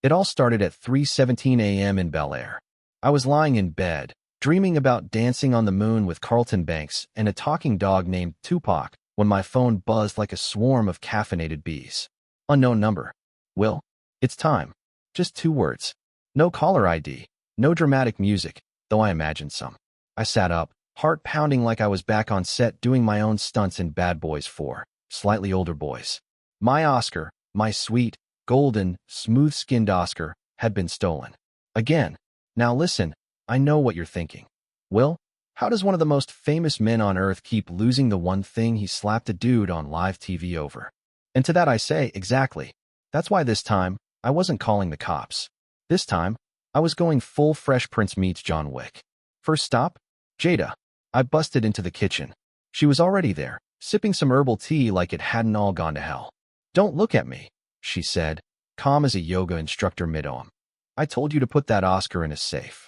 It all started at 3:17 a.m. in Bel Air. I was lying in bed, dreaming about dancing on the moon with Carlton Banks and a talking dog named Tupac, when my phone buzzed like a swarm of caffeinated bees. Unknown number. Will, it's time. Just 2 words. No caller ID, no dramatic music, though I imagined some. I sat up, heart pounding like I was back on set doing my own stunts in Bad Boys 4, Slightly Older Boys. My Oscar, my sweet, golden, smooth-skinned Oscar, had been stolen. Again. Now listen, I know what you're thinking. Will, how does one of the most famous men on earth keep losing the one thing he slapped a dude on live TV over? And to that I say, exactly. That's why this time, I wasn't calling the cops. This time, I was going full Fresh Prince meets John Wick. First stop? Jada. I busted into the kitchen. She was already there, sipping some herbal tea like it hadn't all gone to hell. Don't look at me, she said, calm as a yoga instructor mid-ohm. I told you to put that Oscar in a safe.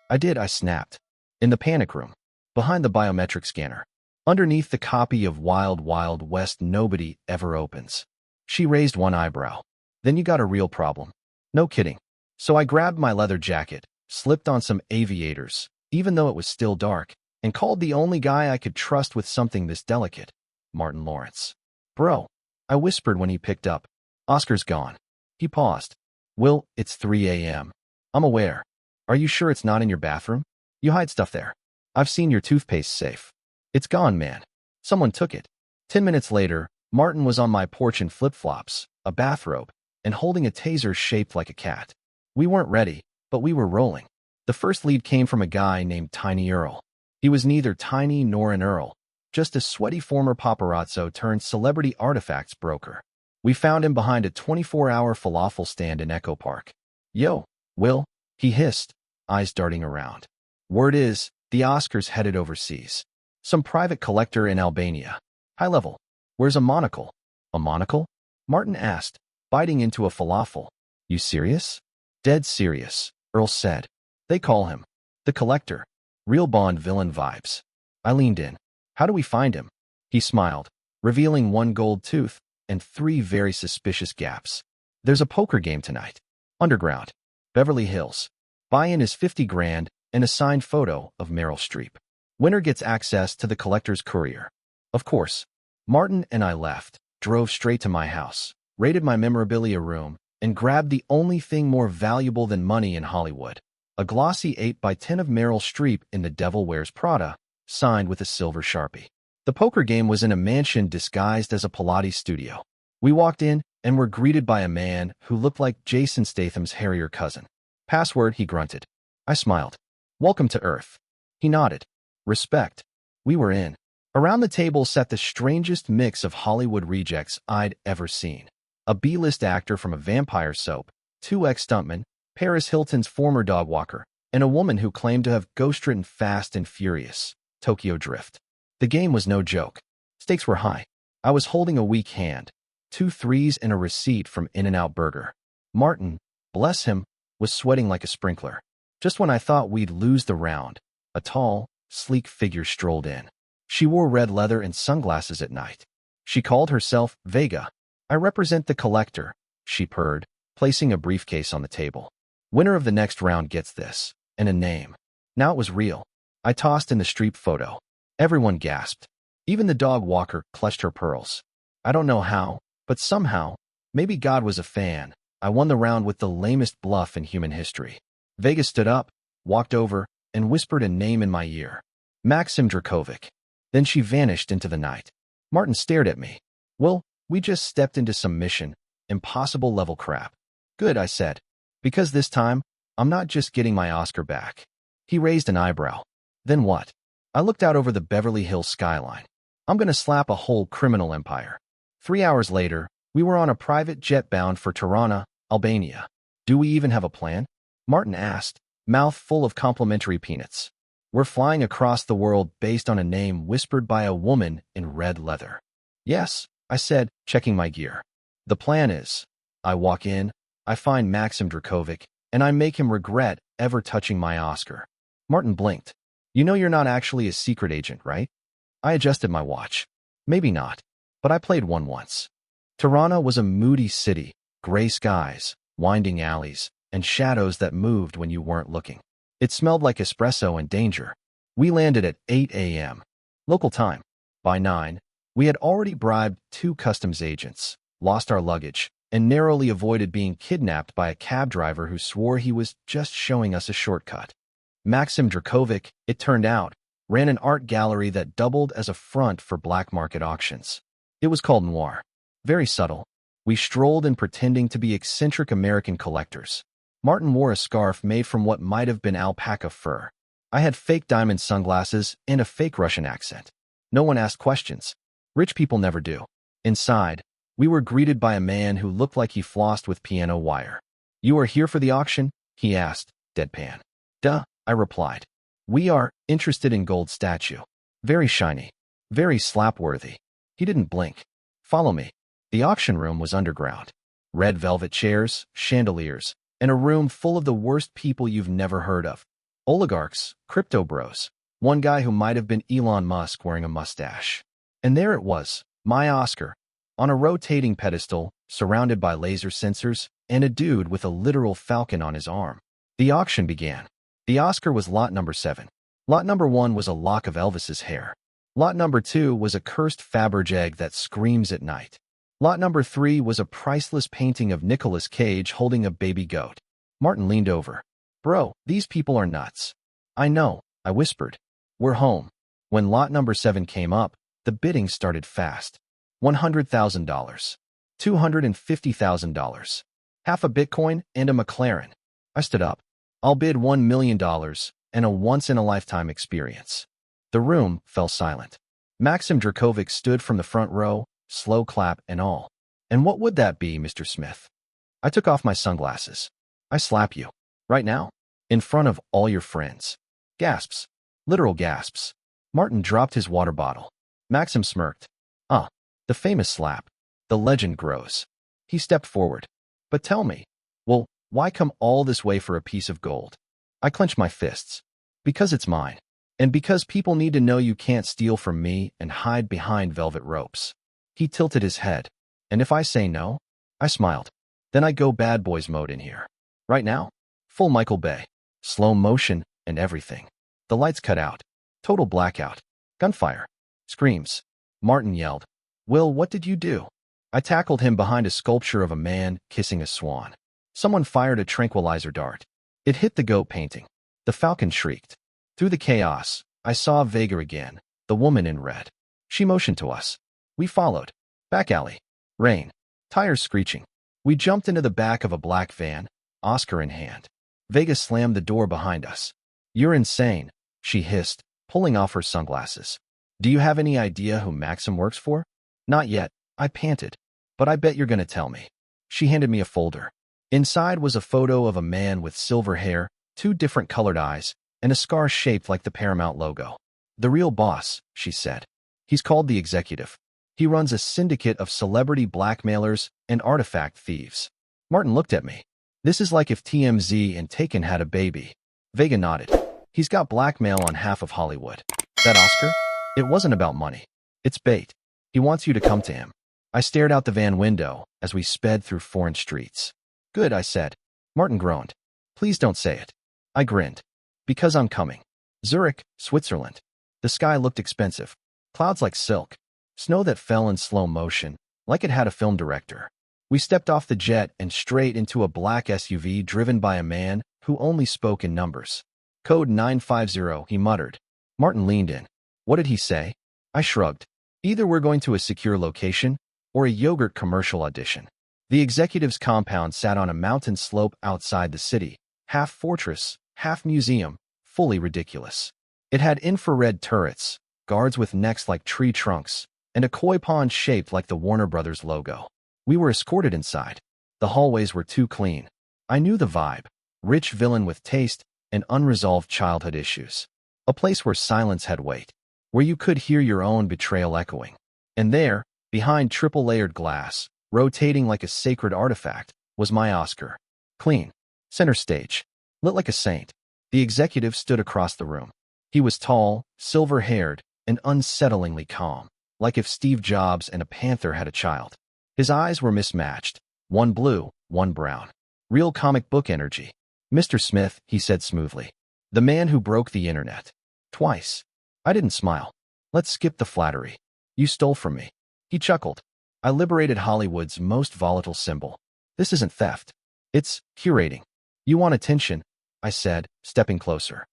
I did, I snapped. In the panic room, behind the biometric scanner, underneath the copy of Wild Wild West nobody ever opens. She raised one eyebrow. Then you got a real problem. No kidding. So I grabbed my leather jacket, slipped on some aviators, even though it was still dark, and called the only guy I could trust with something this delicate, Martin Lawrence. Bro, I whispered when he picked up. Oscar's gone. He paused. Will, it's 3 a.m. I'm aware. Are you sure it's not in your bathroom? You hide stuff there. I've seen your toothpaste safe. It's gone, man. Someone took it. 10 minutes later, Martin was on my porch in flip-flops, a bathrobe, and holding a taser shaped like a cat. We weren't ready, but we were rolling. The first lead came from a guy named Tiny Earl. He was neither tiny nor an Earl, just a sweaty former paparazzo turned celebrity artifacts broker. We found him behind a 24-hour falafel stand in Echo Park. Yo, Will, he hissed, eyes darting around. Word is, the Oscar's headed overseas. Some private collector in Albania. High level. Where's a monocle? A monocle? Martin asked, biting into a falafel. You serious? Dead serious, Earl said. They call him the Collector. Real Bond villain vibes. I leaned in. How do we find him? He smiled, revealing 1 gold tooth and 3 very suspicious gaps. There's a poker game tonight. Underground. Beverly Hills. Buy-in is 50 grand and a signed photo of Meryl Streep. Winner gets access to the Collector's courier. Of course. Martin and I left, drove straight to my house, raided my memorabilia room, and grabbed the only thing more valuable than money in Hollywood. A glossy 8x10 of Meryl Streep in The Devil Wears Prada, signed with a silver Sharpie. The poker game was in a mansion disguised as a Pilates studio. We walked in and were greeted by a man who looked like Jason Statham's hairier cousin. Password, he grunted. I smiled. Welcome to Earth. He nodded. Respect. We were in. Around the table sat the strangest mix of Hollywood rejects I'd ever seen. A B-list actor from a vampire soap, 2 ex-stuntmen, Paris Hilton's former dog walker, and a woman who claimed to have ghost-written Fast and Furious, Tokyo Drift. The game was no joke. Stakes were high. I was holding a weak hand, 2 threes and a receipt from In-N-Out Burger. Martin, bless him, was sweating like a sprinkler. Just when I thought we'd lose the round, a tall, sleek figure strolled in. She wore red leather and sunglasses at night. She called herself Vega. I represent the Collector, she purred, placing a briefcase on the table. Winner of the next round gets this, and a name. Now it was real. I tossed in the Streep photo. Everyone gasped. Even the dog walker clutched her pearls. I don't know how, but somehow, maybe God was a fan, I won the round with the lamest bluff in human history. Vega stood up, walked over, and whispered a name in my ear. Maxim Dracovic. Then she vanished into the night. Martin stared at me. Well, we just stepped into some mission, impossible level crap. Good, I said. Because this time, I'm not just getting my Oscar back. He raised an eyebrow. Then what? I looked out over the Beverly Hills skyline. I'm gonna slap a whole criminal empire. 3 hours later, we were on a private jet bound for Tirana, Albania. Do we even have a plan? Martin asked, mouth full of complimentary peanuts. We're flying across the world based on a name whispered by a woman in red leather. Yes, I said, checking my gear. The plan is, I walk in, I find Maxim Dracovic, and I make him regret ever touching my Oscar. Martin blinked. You know you're not actually a secret agent, right? I adjusted my watch. Maybe not, but I played one once. Tirana was a moody city, gray skies, winding alleys, and shadows that moved when you weren't looking. It smelled like espresso and danger. We landed at 8 a.m. local time. By 9, we had already bribed 2 customs agents, lost our luggage, and narrowly avoided being kidnapped by a cab driver who swore he was just showing us a shortcut. Maxim Drakovic, it turned out, ran an art gallery that doubled as a front for black market auctions. It was called Noir. Very subtle. We strolled in pretending to be eccentric American collectors. Martin wore a scarf made from what might have been alpaca fur. I had fake diamond sunglasses and a fake Russian accent. No one asked questions. Rich people never do. Inside, we were greeted by a man who looked like he flossed with piano wire. "You are here for the auction?" he asked, deadpan. "Duh," I replied. "We are interested in gold statue. Very shiny. Very slap-worthy." He didn't blink. "Follow me." The auction room was underground. Red velvet chairs, chandeliers, and a room full of the worst people you've never heard of. Oligarchs, crypto bros. One guy who might have been Elon Musk wearing a mustache. And there it was, my Oscar, on a rotating pedestal, surrounded by laser sensors, and a dude with a literal falcon on his arm. The auction began. The Oscar was lot number 7. Lot number 1 was a lock of Elvis's hair. Lot number 2 was a cursed Fabergé egg that screams at night. Lot number 3 was a priceless painting of Nicolas Cage holding a baby goat. Martin leaned over. "Bro, these people are nuts." "I know," I whispered. "We're home." When lot number 7 came up, the bidding started fast. $100,000. $250,000. Half a Bitcoin and a McLaren. I stood up. "I'll bid $1 million and a once-in-a-lifetime experience." The room fell silent. Maxim Drakovic stood from the front row, slow clap and all. "And what would that be, Mr. Smith?" I took off my sunglasses. "I slap you. Right now? In front of all your friends." Gasps. Literal gasps. Martin dropped his water bottle. Maxim smirked. The famous slap. The legend grows." He stepped forward. "But tell me, well, why come all this way for a piece of gold?" I clenched my fists. "Because it's mine. And because people need to know you can't steal from me and hide behind velvet ropes." He tilted his head. "And if I say no?" I smiled. "Then I go bad boys mode in here. Right now? Full Michael Bay. Slow motion and everything. The lights cut out. Total blackout. Gunfire. Screams." Martin yelled. "Will, what did you do?" I tackled him behind a sculpture of a man kissing a swan. Someone fired a tranquilizer dart. It hit the goat painting. The falcon shrieked. Through the chaos, I saw Vega again, the woman in red. She motioned to us. We followed. Back alley. Rain. Tires screeching. We jumped into the back of a black van, Oscar in hand. Vega slammed the door behind us. "You're insane," she hissed, pulling off her sunglasses. "Do you have any idea who Maxim works for?" "Not yet," I panted. "But I bet you're going to tell me." She handed me a folder. Inside was a photo of a man with silver hair, 2 different colored eyes, and a scar shaped like the Paramount logo. "The real boss," she said. "He's called the Executive. He runs a syndicate of celebrity blackmailers and artifact thieves." Martin looked at me. "This is like if TMZ and Taken had a baby." Vega nodded. "He's got blackmail on half of Hollywood." "That Oscar? It wasn't about money. It's bait. He wants you to come to him." I stared out the van window as we sped through foreign streets. "Good," I said. Martin groaned. "Please don't say it." I grinned. "Because I'm coming." Zurich, Switzerland. The sky looked expensive. Clouds like silk. Snow that fell in slow motion, like it had a film director. We stepped off the jet and straight into a black SUV driven by a man who only spoke in numbers. "Code 950, he muttered. Martin leaned in. "What did he say?" I shrugged. "Either we're going to a secure location, or a yogurt commercial audition." The executive's compound sat on a mountain slope outside the city, half fortress, half museum, fully ridiculous. It had infrared turrets, guards with necks like tree trunks, and a koi pond shaped like the Warner Brothers logo. We were escorted inside. The hallways were too clean. I knew the vibe. Rich villain with taste and unresolved childhood issues. A place where silence had weight, where you could hear your own betrayal echoing. And there, behind triple-layered glass, rotating like a sacred artifact, was my Oscar. Clean. Center stage. Lit like a saint. The executive stood across the room. He was tall, silver-haired, and unsettlingly calm, like if Steve Jobs and a panther had a child. His eyes were mismatched, one blue, one brown. Real comic book energy. Mr. Smith, he said smoothly. The man who broke the internet. Twice. I didn't smile. Let's skip the flattery. You stole from me. He chuckled. I liberated Hollywood's most volatile symbol. This isn't theft. It's curating. You want attention, I said, stepping closer.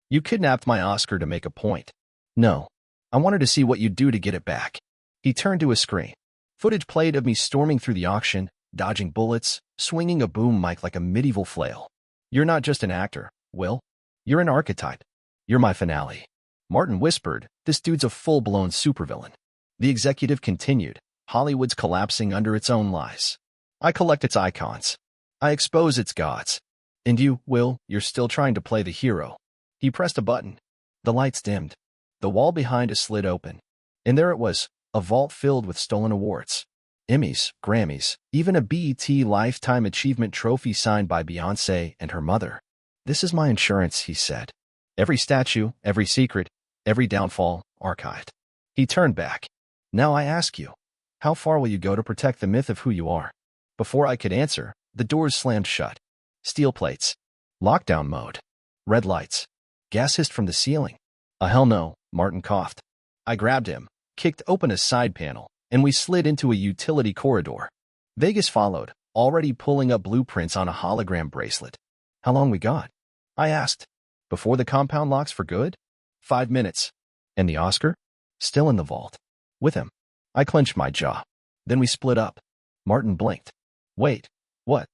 You kidnapped my Oscar to make a point. No. I wanted to see what you'd do to get it back. He turned to his screen. Footage played of me storming through the auction, dodging bullets, swinging a boom mic like a medieval flail. You're not just an actor, Will. You're an archetype. You're my finale. Martin whispered, this dude's a full-blown supervillain. The executive continued, Hollywood's collapsing under its own lies. I collect its icons. I expose its gods. And you, Will, you're still trying to play the hero. He pressed a button. The lights dimmed. The wall behind us slid open. And there it was, a vault filled with stolen awards. Emmys, Grammys, even a BET Lifetime Achievement Trophy signed by Beyoncé and her mother. This is my insurance, he said. Every statue, every secret, every downfall, archived. He turned back. Now I ask you, how far will you go to protect the myth of who you are? Before I could answer, the doors slammed shut. Steel plates. Lockdown mode. Red lights. Gas hissed from the ceiling. Hell no, Martin coughed. I grabbed him, kicked open a side panel, and we slid into a utility corridor. Vegas followed, already pulling up blueprints on a hologram bracelet. How long we got? I asked. Before the compound locks for good? 5 minutes. And the Oscar? Still in the vault. With him. I clenched my jaw. Then we split up. Martin blinked. Wait. What?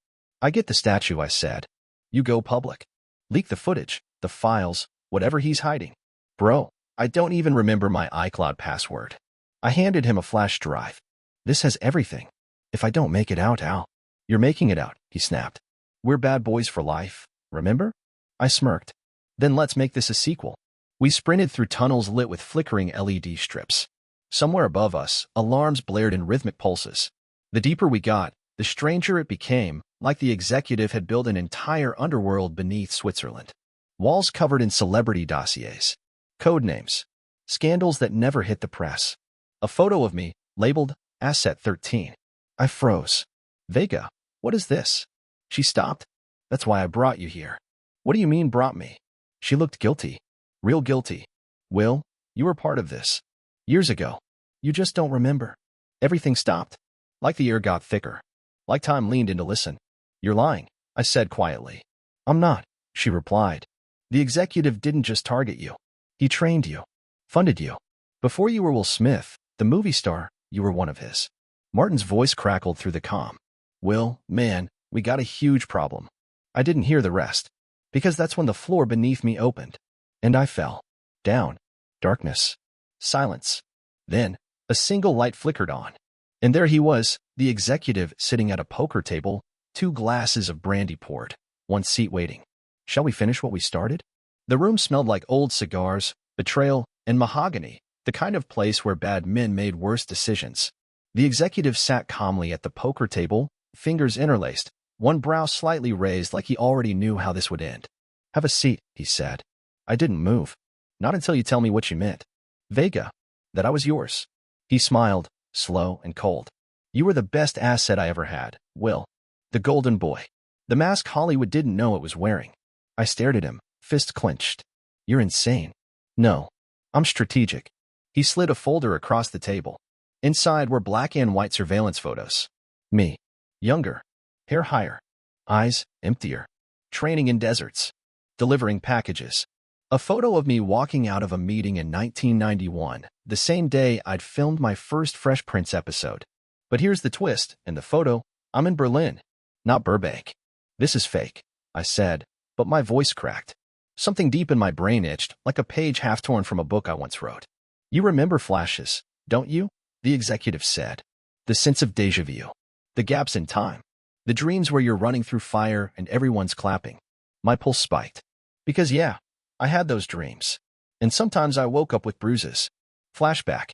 I get the statue, I said. You go public. Leak the footage, the files, whatever he's hiding. Bro, I don't even remember my iCloud password. I handed him a flash drive. This has everything. If I don't make it out, Al. You're making it out, he snapped. We're bad boys for life, remember? I smirked. Then let's make this a sequel. We sprinted through tunnels lit with flickering LED strips. Somewhere above us, alarms blared in rhythmic pulses. The deeper we got, the stranger it became, like the executive had built an entire underworld beneath Switzerland. Walls covered in celebrity dossiers. Code names. Scandals that never hit the press. A photo of me, labeled Asset 13. I froze. Vega, what is this? She stopped. That's why I brought you here. What do you mean brought me? She looked guilty. Real guilty. Will, you were part of this. Years ago. You just don't remember. Everything stopped. Like the air got thicker. Like time leaned in to listen. You're lying, I said quietly. I'm not, she replied. The executive didn't just target you. He trained you. Funded you. Before you were Will Smith, the movie star, you were one of his. Martin's voice crackled through the comm. Will, man, we got a huge problem. I didn't hear the rest. Because that's when the floor beneath me opened. And I fell. Down. Darkness. Silence. Then, a single light flickered on. And there he was, the executive sitting at a poker table, 2 glasses of brandy poured, 1 seat waiting. Shall we finish what we started? The room smelled like old cigars, betrayal, and mahogany, the kind of place where bad men made worse decisions. The executive sat calmly at the poker table, fingers interlaced, one brow slightly raised like he already knew how this would end. Have a seat, he said. I didn't move. Not until you tell me what you meant. Vega. That I was yours. He smiled, slow and cold. You were the best asset I ever had, Will. The golden boy. The mask Hollywood didn't know it was wearing. I stared at him, fist clenched. You're insane. No. I'm strategic. He slid a folder across the table. Inside were black and white surveillance photos. Me. Younger. Hair higher. Eyes emptier. Training in deserts. Delivering packages. A photo of me walking out of a meeting in 1991, the same day I'd filmed my first Fresh Prince episode. But here's the twist. In the photo, I'm in Berlin, not Burbank. This is fake, I said, but my voice cracked. Something deep in my brain itched, like a page half torn from a book I once wrote. You remember flashes, don't you? The executive said. The sense of déjà vu. The gaps in time. The dreams where you're running through fire and everyone's clapping. My pulse spiked. Because yeah, I had those dreams. And sometimes I woke up with bruises. Flashback.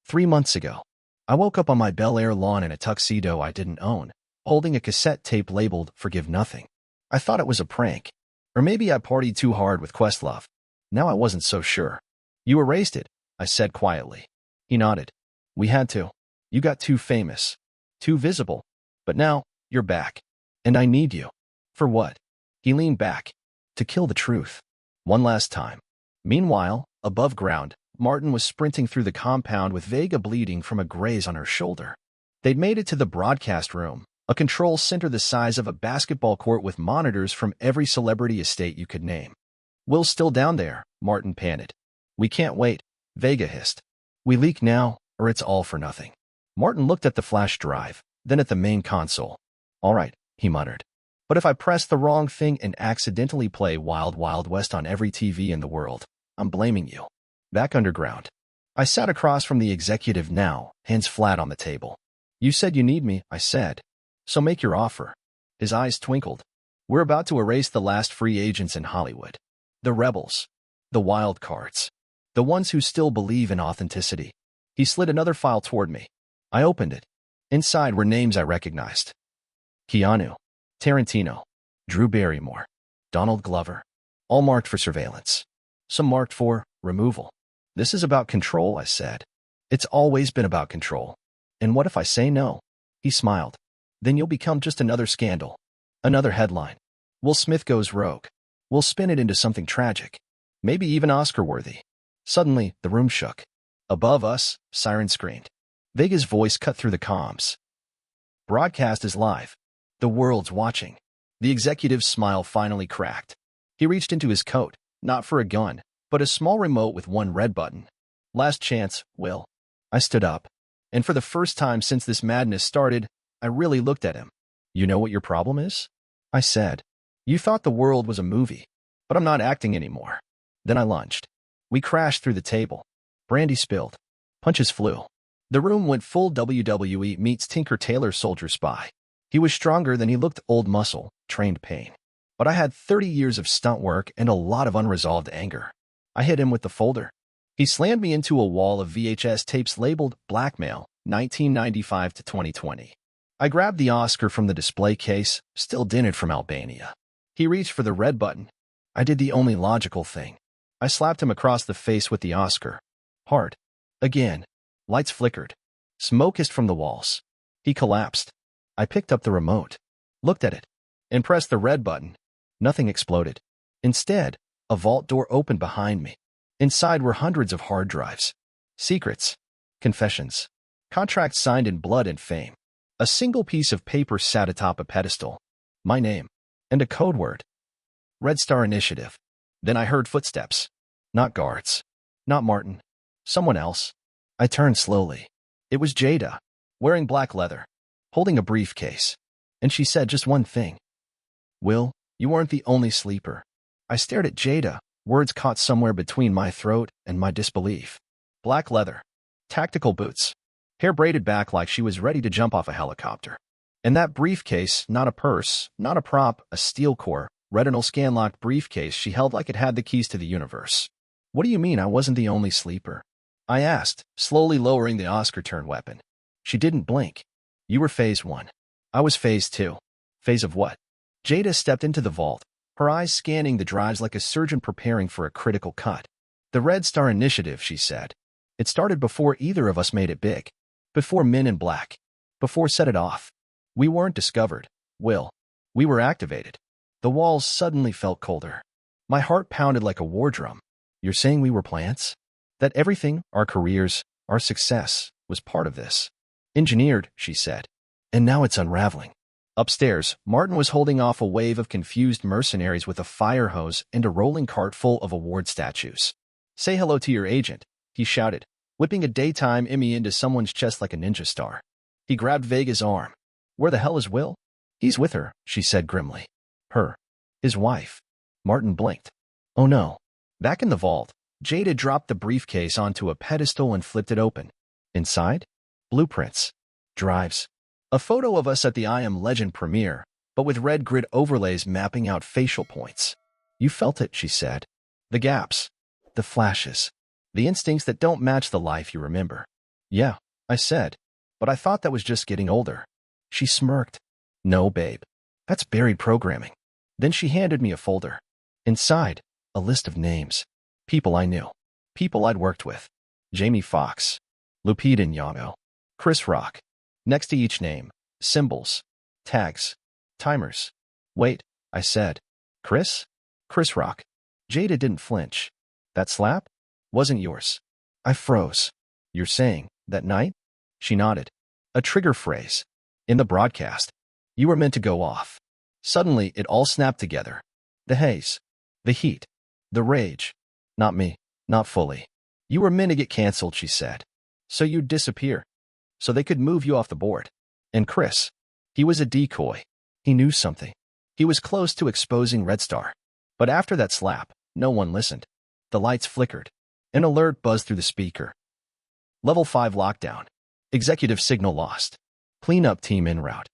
3 months ago. I woke up on my Bel Air lawn in a tuxedo I didn't own, holding a cassette tape labeled Forgive Nothing. I thought it was a prank. Or maybe I partied too hard with Questlove. Now I wasn't so sure. You erased it, I said quietly. He nodded. We had to. You got too famous. Too visible. But now, you're back. And I need you. For what? He leaned back. To kill the truth. One last time. Meanwhile, above ground, Martin was sprinting through the compound with Vega bleeding from a graze on her shoulder. They'd made it to the broadcast room, a control center the size of a basketball court with monitors from every celebrity estate you could name. Will's still down there, Martin panted. We can't wait, Vega hissed. We leak now, or it's all for nothing. Martin looked at the flash drive, then at the main console. All right, he muttered. But if I press the wrong thing and accidentally play Wild Wild West on every TV in the world, I'm blaming you. Back underground. I sat across from the executive now, hands flat on the table. You said you need me, I said. So make your offer. His eyes twinkled. We're about to erase the last free agents in Hollywood. The rebels. The wild cards. The ones who still believe in authenticity. He slid another file toward me. I opened it. Inside were names I recognized. Keanu. Tarantino. Drew Barrymore. Donald Glover. All marked for surveillance. Some marked for removal. This is about control, I said. It's always been about control. And what if I say no? He smiled. Then you'll become just another scandal. Another headline. Will Smith goes rogue. We'll spin it into something tragic. Maybe even Oscar-worthy. Suddenly, the room shook. Above us, sirens screamed. Vega's voice cut through the comms. Broadcast is live. The world's watching. The executive's smile finally cracked. He reached into his coat, not for a gun, but a small remote with one red button. Last chance, Will. I stood up. And for the first time since this madness started, I really looked at him. You know what your problem is? I said. You thought the world was a movie, but I'm not acting anymore. Then I lunged. We crashed through the table. Brandy spilled. Punches flew. The room went full WWE meets Tinker Tailor Soldier Spy. He was stronger than he looked, old muscle, trained pain. But I had 30 years of stunt work and a lot of unresolved anger. I hit him with the folder. He slammed me into a wall of VHS tapes labeled Blackmail, 1995 to 2020. I grabbed the Oscar from the display case, still dinted from Albania. He reached for the red button. I did the only logical thing. I slapped him across the face with the Oscar. Hard. Again. Lights flickered. Smoke hissed from the walls. He collapsed. I picked up the remote, looked at it, and pressed the red button. Nothing exploded. Instead, a vault door opened behind me. Inside were hundreds of hard drives. Secrets. Confessions. Contracts signed in blood and fame. A single piece of paper sat atop a pedestal. My name. And a code word. Red Star Initiative. Then I heard footsteps. Not guards. Not Martin. Someone else. I turned slowly. It was Jada, wearing black leather, holding a briefcase. And she said just one thing. Will, you weren't the only sleeper. I stared at Jada, words caught somewhere between my throat and my disbelief. Black leather. Tactical boots. Hair braided back like she was ready to jump off a helicopter. And that briefcase, not a purse, not a prop, a steel core, retinal scan-locked briefcase she held like it had the keys to the universe. What do you mean I wasn't the only sleeper? I asked, slowly lowering the Oscar-turned weapon. She didn't blink. You were phase 1. I was phase 2. Phase of what? Jada stepped into the vault, her eyes scanning the drives like a surgeon preparing for a critical cut. The Red Star Initiative, she said. It started before either of us made it big. Before Men in Black. Before Set It Off. We weren't discovered, Will. We were activated. The walls suddenly felt colder. My heart pounded like a war drum. You're saying we were plants? That everything, our careers, our success, was part of this. Engineered, she said. And now it's unraveling. Upstairs, Martin was holding off a wave of confused mercenaries with a fire hose and a rolling cart full of award statues. Say hello to your agent, he shouted, whipping a daytime Emmy into someone's chest like a ninja star. He grabbed Vega's arm. Where the hell is Will? He's with her, she said grimly. Her. His wife. Martin blinked. Oh no. Back in the vault, Jada dropped the briefcase onto a pedestal and flipped it open. Inside? Blueprints. Drives. A photo of us at the I Am Legend premiere, but with red grid overlays mapping out facial points. You felt it, she said. The gaps. The flashes. The instincts that don't match the life you remember. Yeah, I said. But I thought that was just getting older. She smirked. No, babe. That's buried programming. Then she handed me a folder. Inside, a list of names. People I knew. People I'd worked with. Jamie Foxx. Lupita Nyong'o. Chris Rock. Next to each name, symbols. Tags. Timers. Wait, I said. Chris? Chris Rock. Jada didn't flinch. That slap? Wasn't yours. I froze. You're saying, that night? She nodded. A trigger phrase. In the broadcast. You were meant to go off. Suddenly, it all snapped together. The haze. The heat. The rage. Not me. Not fully. You were meant to get canceled, she said. So you'd disappear. So they could move you off the board. And Chris. He was a decoy. He knew something. He was close to exposing Red Star. But after that slap, no one listened. The lights flickered. An alert buzzed through the speaker. Level 5 lockdown. Executive signal lost. Cleanup team en route.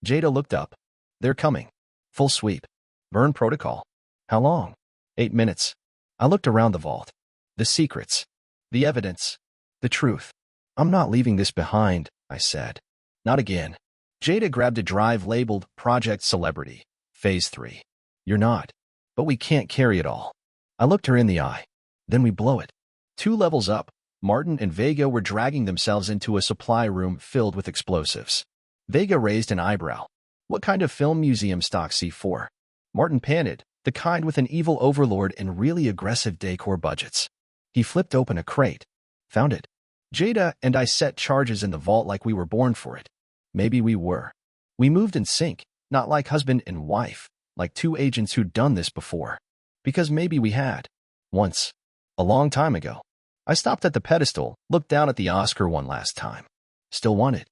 Jada looked up. They're coming. Full sweep. Burn protocol. How long? 8 minutes. I looked around the vault. The secrets. The evidence. The truth. I'm not leaving this behind, I said. Not again. Jada grabbed a drive labeled Project Celebrity. Phase 3. You're not. But we can't carry it all. I looked her in the eye. Then we blow it. 2 levels up, Martin and Vega were dragging themselves into a supply room filled with explosives. Vega raised an eyebrow. What kind of film museum stock C4? Martin panted, the kind with an evil overlord and really aggressive decor budgets. He flipped open a crate. Found it. Jada and I set charges in the vault like we were born for it. Maybe we were. We moved in sync, not like husband and wife, like 2 agents who'd done this before. Because maybe we had. Once. A long time ago. I stopped at the pedestal, looked down at the Oscar one last time. Still want it?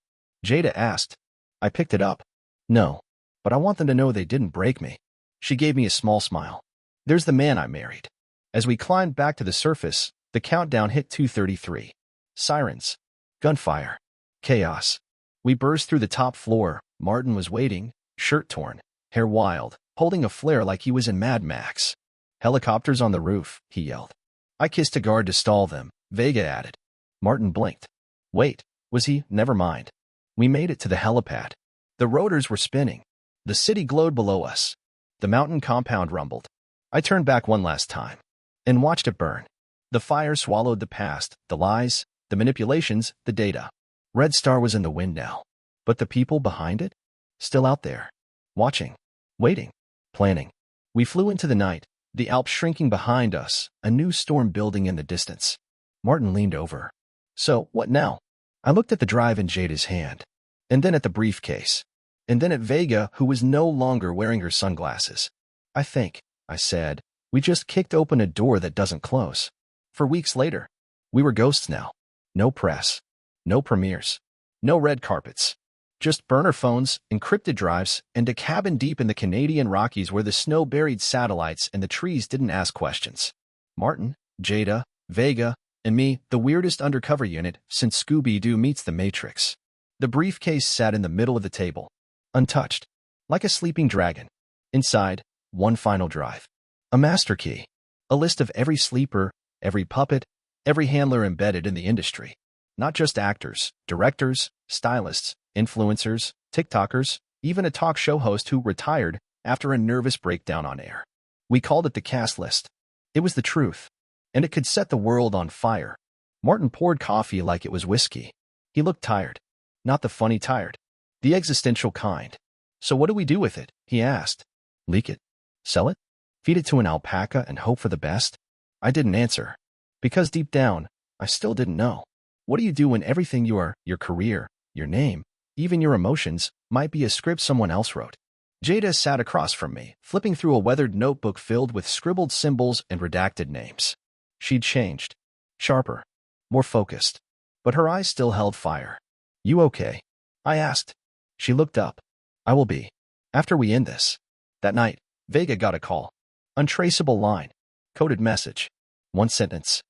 Jada asked. I picked it up. No. But I want them to know they didn't break me. She gave me a small smile. There's the man I married. As we climbed back to the surface, the countdown hit 2:33. Sirens. Gunfire. Chaos. We burst through the top floor. Martin was waiting, shirt torn, hair wild, holding a flare like he was in Mad Max. Helicopters on the roof, he yelled. I kissed a guard to stall them, Vega added. Martin blinked. Wait, was he? Never mind. We made it to the helipad. The rotors were spinning. The city glowed below us. The mountain compound rumbled. I turned back one last time and watched it burn. The fire swallowed the past, the lies, the manipulations, the data. Red Star was in the wind now. But the people behind it? Still out there. Watching. Waiting. Planning. We flew into the night, the Alps shrinking behind us, a new storm building in the distance. Martin leaned over. So, what now? I looked at the drive in Jada's hand, and then at the briefcase, and then at Vega, who was no longer wearing her sunglasses. I think, I said, we just kicked open a door that doesn't close. For weeks later, we were ghosts now. No press. No premieres. No red carpets. Just burner phones, encrypted drives, and a cabin deep in the Canadian Rockies where the snow buried satellites and the trees didn't ask questions. Martin, Jada, Vega, and me, the weirdest undercover unit since Scooby-Doo meets the Matrix. The briefcase sat in the middle of the table, untouched, like a sleeping dragon. Inside, one final drive. A master key. A list of every sleeper, every puppet, every handler embedded in the industry. Not just actors, directors, stylists, influencers, TikTokers, even a talk show host who retired after a nervous breakdown on air. We called it the cast list. It was the truth, and it could set the world on fire. Martin poured coffee like it was whiskey. He looked tired. Not the funny tired. The existential kind. So what do we do with it? He asked. Leak it? Sell it? Feed it to an alpaca and hope for the best? I didn't answer. Because deep down, I still didn't know. What do you do when everything you are, your career, your name, even your emotions, might be a script someone else wrote? Jada sat across from me, flipping through a weathered notebook filled with scribbled symbols and redacted names. She'd changed. Sharper. More focused. But her eyes still held fire. You okay? I asked. She looked up. I will be. After we end this. That night, Vega got a call. Untraceable line. Coded message. One sentence.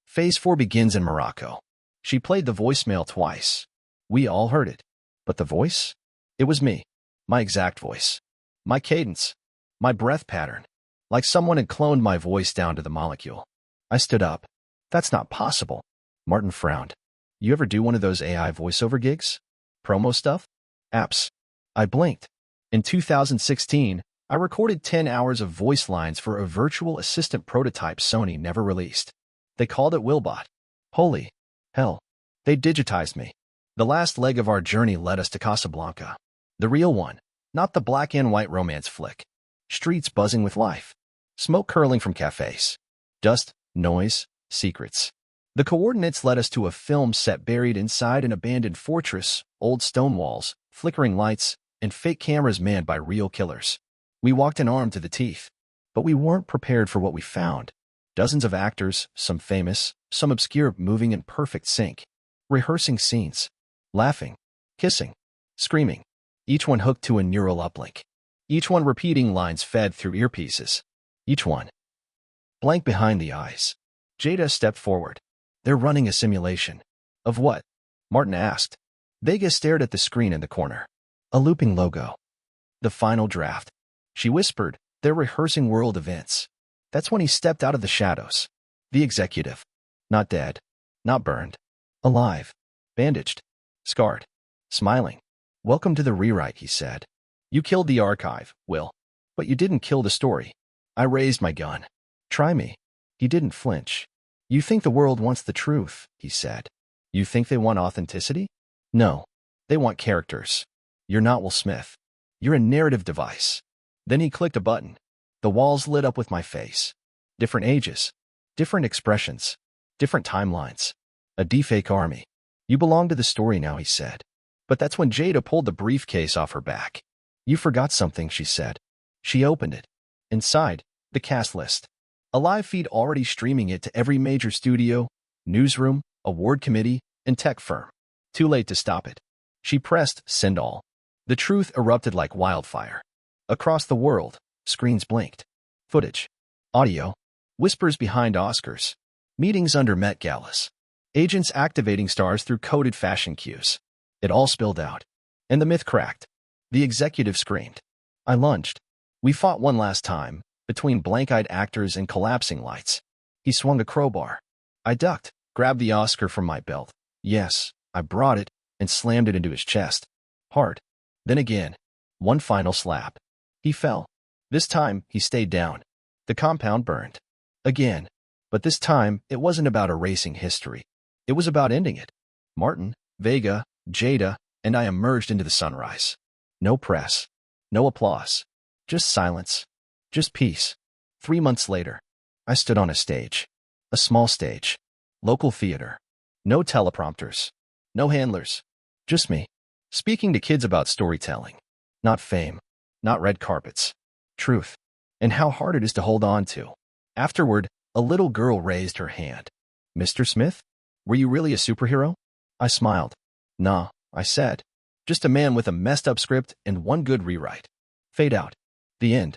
Phase 4 begins in Morocco. She played the voicemail twice. We all heard it. But the voice? It was me. My exact voice. My cadence. My breath pattern. Like someone had cloned my voice down to the molecule. I stood up. That's not possible. Martin frowned. You ever do one of those AI voiceover gigs? Promo stuff? Apps. I blinked. In 2016, I recorded 10 hours of voice lines for a virtual assistant prototype Sony never released. They called it Wilbot. Holy hell. They digitized me. The last leg of our journey led us to Casablanca. The real one, not the black and white romance flick. Streets buzzing with life. Smoke curling from cafes. Dust, noise, secrets. The coordinates led us to a film set buried inside an abandoned fortress, old stone walls, flickering lights, and fake cameras manned by real killers. We walked in armed to the teeth, but we weren't prepared for what we found. Dozens of actors, some famous, some obscure, moving in perfect sync, rehearsing scenes, laughing, kissing, screaming, each one hooked to a neural uplink, each one repeating lines fed through earpieces, each one blank behind the eyes. Jada stepped forward. They're running a simulation. Of what? Martin asked. Vega stared at the screen in the corner. A looping logo. The final draft. She whispered, they're rehearsing world events. That's when he stepped out of the shadows. The executive. Not dead. Not burned. Alive. Bandaged. Scarred. Smiling. Welcome to the rewrite, he said. You killed the archive, Will. But you didn't kill the story. I raised my gun. Try me. He didn't flinch. You think the world wants the truth, he said. You think they want authenticity? No. They want characters. You're not Will Smith. You're a narrative device. Then he clicked a button. The walls lit up with my face. Different ages. Different expressions. Different timelines. A deepfake army. You belong to the story now, he said. But that's when Jada pulled the briefcase off her back. You forgot something, she said. She opened it. Inside, the cast list. A live feed already streaming it to every major studio, newsroom, award committee, and tech firm. Too late to stop it. She pressed send all. The truth erupted like wildfire. Across the world, screens blinked. Footage. Audio. Whispers behind Oscars. Meetings under Met Galas. Agents activating stars through coded fashion cues. It all spilled out. And the myth cracked. The executive screamed. I lunged. We fought one last time, between blank-eyed actors and collapsing lights. He swung a crowbar. I ducked, grabbed the Oscar from my belt. Yes, I brought it, and slammed it into his chest. Hard. Then again. One final slap. He fell. This time, he stayed down. The compound burned. Again. But this time, it wasn't about erasing history. It was about ending it. Martin, Vega, Jada, and I emerged into the sunrise. No press. No applause. Just silence. Just peace. 3 months later, I stood on a stage. A small stage. Local theater. No teleprompters. No handlers. Just me. Speaking to kids about storytelling. Not fame. Not red carpets. Truth. And how hard it is to hold on to. Afterward, a little girl raised her hand. Mr. Smith? Were you really a superhero? I smiled. Nah, I said. Just a man with a messed up script and one good rewrite. Fade out. The end.